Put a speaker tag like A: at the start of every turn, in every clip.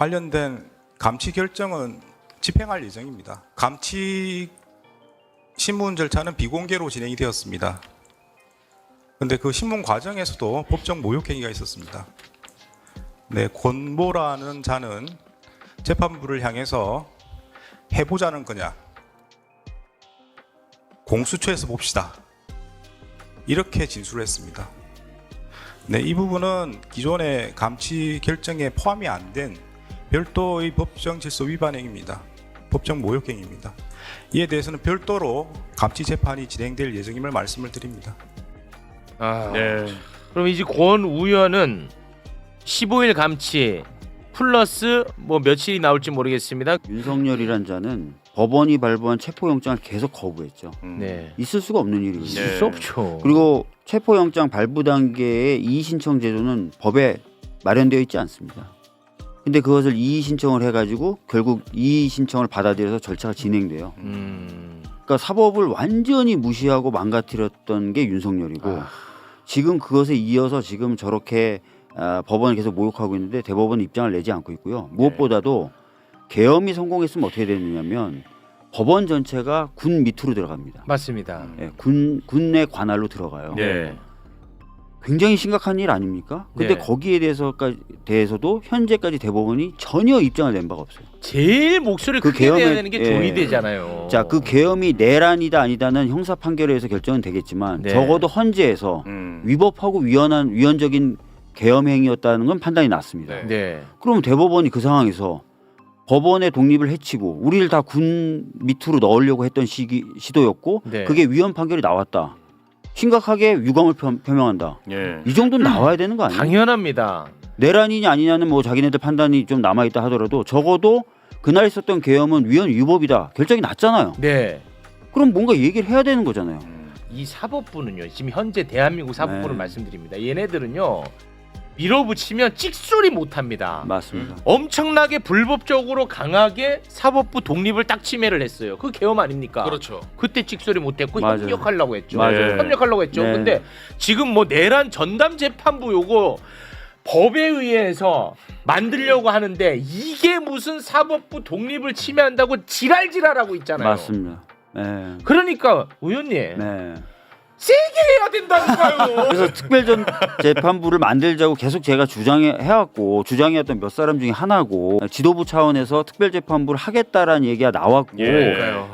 A: 관련된 감치 결정은 집행할 예정입니다. 감치 신문 절차는 비공개로 진행이 되었습니다. 그런데 그 신문 과정에서도 법적 모욕 행위가 있었습니다. 네, 권모라는 자는 재판부를 향해서 해보자는 거냐, 공수처에서 봅시다, 이렇게 진술을 했습니다. 네, 이 부분은 기존의 감치 결정에 포함이 안 된 별도의 법정 질서 위반 행위입니다. 법적 모욕 행위입니다. 이에 대해서는 별도로 감치 재판이 진행될 예정임을 말씀을 드립니다.
B: 네. 그럼 이제 권 의원은 15일 감치 플러스 뭐 며칠이 나올지 모르겠습니다.
C: 윤석열이란 자는 법원이 발부한 체포영장을 계속 거부했죠.
B: 네.
C: 있을 수가 없는 일이거든요.
B: 있을 수 없죠.
C: 그리고 체포영장 발부 단계의 이의신청 제도는 법에 마련되어 있지 않습니다. 근데 그것을 이의신청을 해가지고 결국 이의신청을 받아들여서 절차가 진행돼요. 그러니까 사법을 완전히 무시하고 망가뜨렸던 게 윤석열이고 지금 그것에 이어서 지금 저렇게 법원을 계속 모욕하고 있는데 대법원 입장을 내지 않고 있고요. 무엇보다도 계엄이 성공했으면 어떻게 되느냐면 법원 전체가 군 밑으로 들어갑니다.
B: 맞습니다.
C: 예, 군의 관할로 들어가요.
B: 네.
C: 굉장히 심각한 일 아닙니까? 근데
B: 네.
C: 거기에 대해서도 현재까지 대법원이 전혀 입장을 낸 바가 없어요.
B: 제일 목소리를
C: 그
B: 크게 내야
C: 계엄을-
B: 되는 게
C: 예.
B: 조의대잖아요.
C: 자, 그 계엄이 내란이다 아니다는 형사 판결에 의해서 결정은 되겠지만
B: 네.
C: 적어도 헌재에서 위법하고 위헌적인 계엄 행위였다는 건 판단이 났습니다.
B: 네.
C: 그럼 대법원이 그 상황에서 법원의 독립을 해치고 우리를 다 군 밑으로 넣으려고 했던 시도였고
B: 네.
C: 그게 위헌 판결이 나왔다. 심각하게 유감을 표명한다.
D: 예.
C: 이 정도는 나와야 되는 거 아니에요?
B: 당연합니다.
C: 내란이냐 아니냐는 뭐 자기네들 판단이 좀 남아있다 하더라도 적어도 그날 있었던 계엄은 위헌 위법이다. 결정이 났잖아요.
B: 네.
C: 그럼 뭔가 얘기를 해야 되는 거잖아요.
B: 이 사법부는요. 지금 현재 대한민국 사법부를
C: 네.
B: 말씀드립니다. 얘네들은요. 밀어붙이면 찍소리 못합니다.
C: 맞습니다.
B: 엄청나게 불법적으로 강하게 사법부 독립을 딱 침해를 했어요. 그 계엄 아닙니까?
D: 그렇죠.
B: 그때 찍소리 못했고
C: 맞아요.
B: 협력하려고 했죠.
C: 맞아요.
B: 협력하려고 했죠.
C: 네.
B: 근데 지금 뭐 내란 전담 재판부 요거 법에 의해서 만들려고 하는데 이게 무슨 사법부 독립을 침해한다고 지랄지랄하고 있잖아요.
C: 맞습니다. 네.
B: 그러니까 의원님
C: 네.
B: 세게 해야 된다니까요.
C: 그래서 특별재판부를 만들자고 계속 제가 주장해왔고 주장해왔던 몇 사람 중에 하나고 지도부 차원에서 특별재판부를 하겠다라는 얘기가 나왔고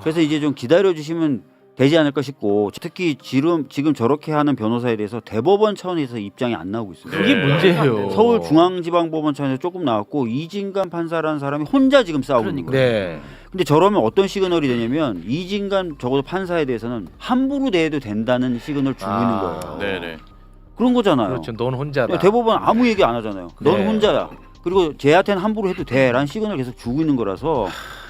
C: 그래서 이제 좀 기다려주시면 되지 않을까 싶고 특히 지금 저렇게 하는 변호사에 대해서 대법원 차원에서 입장이 안 나오고 있어요.
B: 그게 문제예요.
C: 서울중앙지방법원 차원에서 조금 나왔고 이진관 판사라는 사람이 혼자 지금 싸우고 있는 거예요.
B: 네.
C: 근데 저러면 어떤 시그널이 되냐면 이진관 적어도 판사에 대해서는 함부로 대해도 된다는 시그널을 주고 있는 거예요.
D: 네네.
C: 그런 거잖아요.
B: 그렇죠. 넌 혼자다.
C: 대법원 아무 얘기 안 하잖아요. 넌
B: 네.
C: 혼자야. 그리고 쟤한테는 함부로 해도 돼라는 시그널을 계속 주고 있는 거라서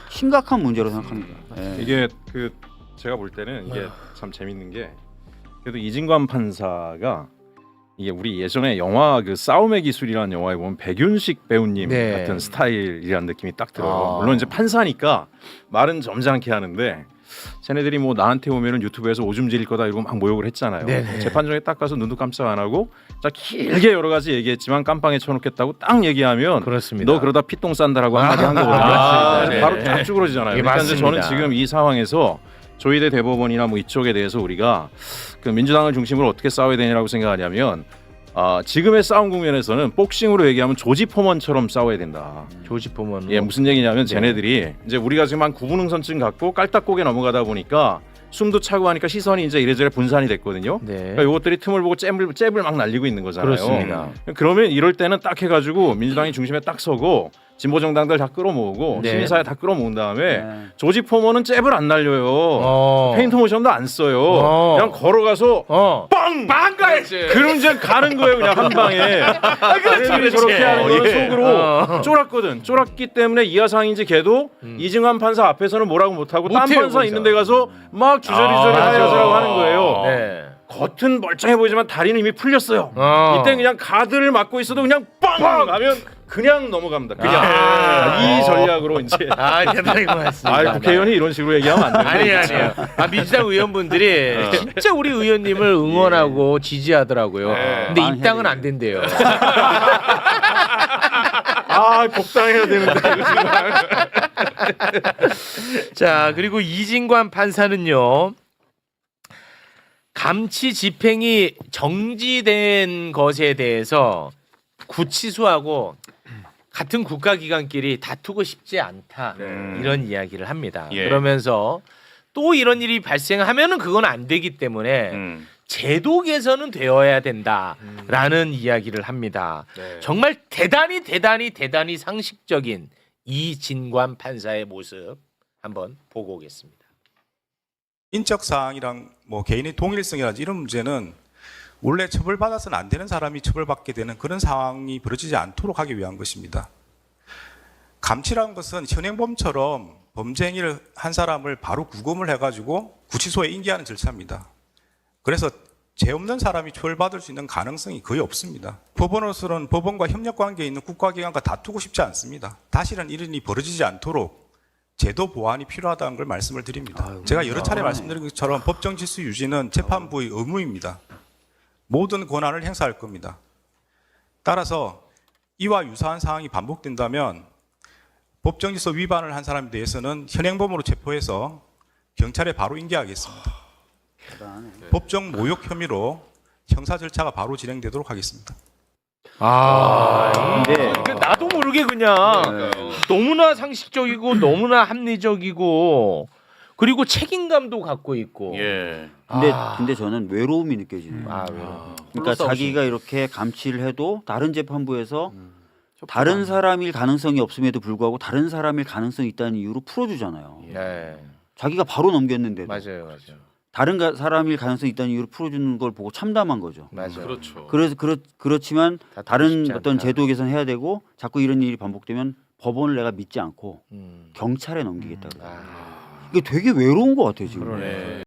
C: 심각한 문제로 생각합니다. 네.
E: 이게 그 제가 볼 때는 이게 참 재밌는 게 그래도 이진관 판사가 이게 우리 예전에 영화 그 싸움의 기술이라는 영화에 보면 백윤식 배우님
B: 네.
E: 같은 스타일이라는 느낌이 딱 들어요.
B: 아.
E: 물론 이제 판사니까 말은 점잖게 하는데 쟤네들이 뭐 나한테 오면은 유튜브에서 오줌 지릴 거다 이러고 막 모욕을 했잖아요.
B: 네네.
E: 재판정에 딱 가서 눈도 깜짝 안 하고 자 길게 여러 가지 얘기했지만 깜빵에 쳐놓겠다고 딱 얘기하면
B: 그렇습니다.
E: 너 그러다 피똥 싼다라고 한마디 한 거거든요.
B: 맞습니다. 네.
E: 바로 딱 쭈그러지잖아요.
B: 예,
E: 그러니까 이제 저는
B: 맞습니다.
E: 지금 이 상황에서 조희대 대법원이나 뭐 이쪽에 대해서 우리가 그 민주당을 중심으로 어떻게 싸워야 되냐라고 생각하냐면 지금의 싸움 국면에서는 복싱으로 얘기하면 조지 포먼처럼 싸워야 된다.
B: 조지 포먼.
E: 예, 무슨 얘기냐면 쟤네들이 이제 우리가 지금 한 9분 응선증 갖고 깔딱고개 넘어가다 보니까 숨도 차고 하니까 시선이 이제 이래저래 분산이 됐거든요.
B: 네.
E: 그러니까 이것들이 틈을 보고 잽을 막 날리고 있는 거잖아요.
B: 그렇습니다.
E: 그러면 이럴 때는 딱 해가지고 민주당이 중심에 딱 서고 진보 정당들 다 끌어모으고
B: 네.
E: 시민사회 다 끌어모은 다음에
C: 네.
E: 조지 포먼은 잽을 안 날려요. 페인트 모션도 안 써요. 그냥 걸어가서 빵 가야지. 그럼 이제 가는 거예요, 그냥 한 방에. 그렇지. 저렇게 하는 거는 속으로 쫄았거든. 쫄았기 때문에 이하상인지 걔도 이승환 판사 앞에서는 뭐라고 못하고 딴
B: 못해요,
E: 판사
B: 거기서.
E: 있는 데 가서 막 주저리주저리 하려고 하는 거예요.
B: 네.
E: 겉은 멀쩡해 보이지만 다리는 이미 풀렸어요. 이때 그냥 가드를 막고 있어도 그냥 빵 하면 그냥 넘어갑니다. 그냥 이 전략으로 이제
B: 대단히 고맙습니다.
E: 국회의원이 이런 식으로 얘기하면 안 되는 거죠.
B: 아니에요. 민주당 의원분들이 진짜 우리 의원님을 응원하고 지지하더라고요. 근데
C: 많이
B: 입당은
C: 해야
B: 안 된대요.
E: 아 복당해야 되는데 이거 정말.
B: 자, 그리고 이진관 판사는요. 감치 집행이 정지된 것에 대해서 구치소하고 같은 국가기관끼리 다투고 싶지 않다 이런 이야기를 합니다.
E: 예.
B: 그러면서 또 이런 일이 발생하면은 그건 안 되기 때문에 제도 개선은 되어야 된다라는 이야기를 합니다.
E: 네.
B: 정말 대단히 상식적인 이진관 판사의 모습 한번 보고 오겠습니다.
A: 인적 사항이랑 뭐 개인의 동일성이라든지 이런 문제는 원래 처벌받아서는 안 되는 사람이 처벌받게 되는 그런 상황이 벌어지지 않도록 하기 위한 것입니다. 감치라는 것은 현행범처럼 범죄 행위를 한 사람을 바로 구금을 해가지고 구치소에 인계하는 절차입니다. 그래서 죄 없는 사람이 처벌받을 수 있는 가능성이 거의 없습니다. 법원으로서는 법원과 협력관계에 있는 국가기관과 다투고 싶지 않습니다. 다시는 이런 일이 벌어지지 않도록 제도 보완이 필요하다는 걸 말씀을 드립니다. 제가 여러 차례 말씀드린 것처럼 법정 질서 유지는 재판부의 의무입니다. 모든 권한을 행사할 겁니다. 따라서 이와 유사한 상황이 반복된다면 법정 질서 위반을 한 사람에 대해서는 현행범으로 체포해서 경찰에 바로 인계하겠습니다. 법정 모욕 혐의로 형사 절차가 바로 진행되도록 하겠습니다.
C: 근데
B: 나도 모르게 그냥 너무나 상식적이고 너무나 합리적이고 그리고 책임감도 갖고 있고.
E: 예.
C: 근데 저는 외로움이 느껴지네요. 그러니까 자기가 이렇게 감치를 해도 다른 재판부에서 다른 사람일 가능성이 없음에도 불구하고 다른 사람일 가능성이 있다는 이유로 풀어주잖아요.
B: 네.
C: 자기가 바로 넘겼는데도
B: 맞아요.
C: 다른 사람일 가능성이 있다는 이유로 풀어주는 걸 보고 참담한 거죠.
B: 맞아요.
E: 그렇죠.
C: 그래서 그렇지만
B: 다투고
C: 다른
B: 싶지
C: 어떤
B: 않다.
C: 제도 개선해야 되고 자꾸 이런 일이 반복되면 법원을 내가 믿지 않고
B: 음.
C: 경찰에 넘기겠다. 그래요.
B: 아,
C: 이게 되게 외로운 것 같아요 지금.
B: 그러네.